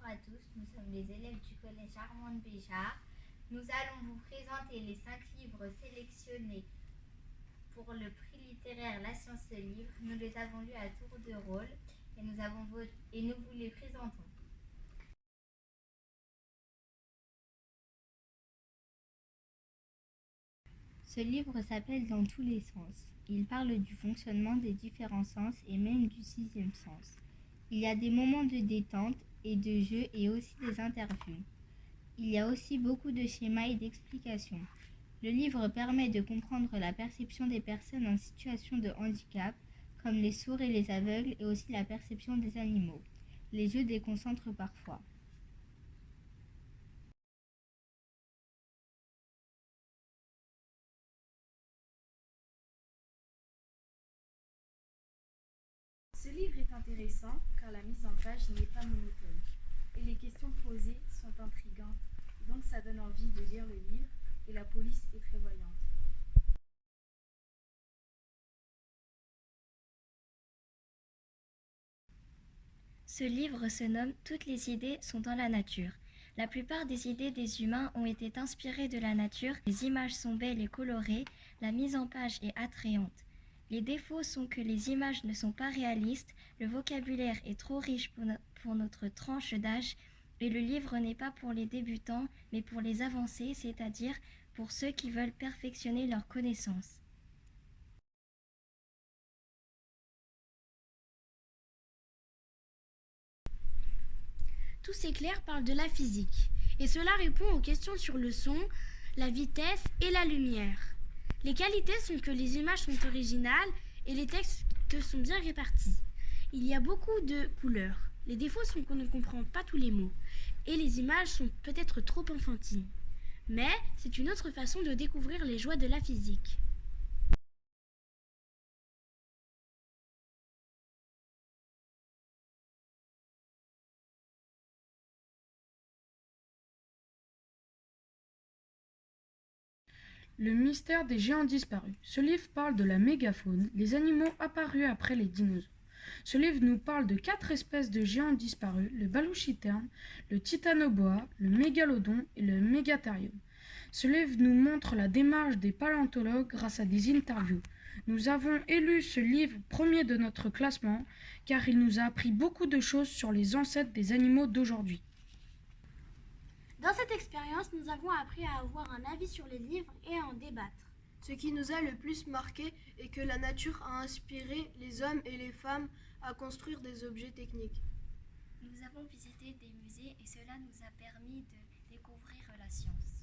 à tous, nous sommes les élèves du collège Armande Béjart. Nous allons vous présenter les 5 livres sélectionnés pour le prix littéraire La Science se livre. Nous les avons lus à tour de rôle et nous vous les présentons. Ce livre s'appelle Dans tous les sens. Il parle du fonctionnement des différents sens et même du 6e sens. Il y a des moments de détente et de jeu et aussi des interviews. Il y a aussi beaucoup de schémas et d'explications. Le livre permet de comprendre la perception des personnes en situation de handicap, comme les sourds et les aveugles, et aussi la perception des animaux. Les jeux déconcentrent parfois. Ce livre est intéressant car la mise en page n'est pas monotone et les questions posées sont intrigantes, donc ça donne envie de lire le livre et la police est très voyante. Ce livre se nomme « Toutes les idées sont dans la nature ». La plupart des idées des humains ont été inspirées de la nature, les images sont belles et colorées, la mise en page est attrayante. Les défauts sont que les images ne sont pas réalistes, le vocabulaire est trop riche pour notre tranche d'âge et le livre n'est pas pour les débutants mais pour les avancés, c'est-à-dire pour ceux qui veulent perfectionner leurs connaissances. Tous ces clercs parlent de la physique, et cela répond aux questions sur le son, la vitesse et la lumière. Les qualités sont que les images sont originales et les textes sont bien répartis. Il y a beaucoup de couleurs. Les défauts sont qu'on ne comprend pas tous les mots, et les images sont peut-être trop enfantines. Mais c'est une autre façon de découvrir les joies de la physique. Le mystère des géants disparus. Ce livre parle de la mégafaune, les animaux apparus après les dinosaures. Ce livre nous parle de 4 espèces de géants disparus, le baluchiterne, le titanoboa, le mégalodon et le mégatherium. Ce livre nous montre la démarche des paléontologues grâce à des interviews. Nous avons élu ce livre premier de notre classement car il nous a appris beaucoup de choses sur les ancêtres des animaux d'aujourd'hui. Dans cette expérience, nous avons appris à avoir un avis sur les livres et à en débattre. Ce qui nous a le plus marqué est que la nature a inspiré les hommes et les femmes à construire des objets techniques. Nous avons visité des musées et cela nous a permis de découvrir la science.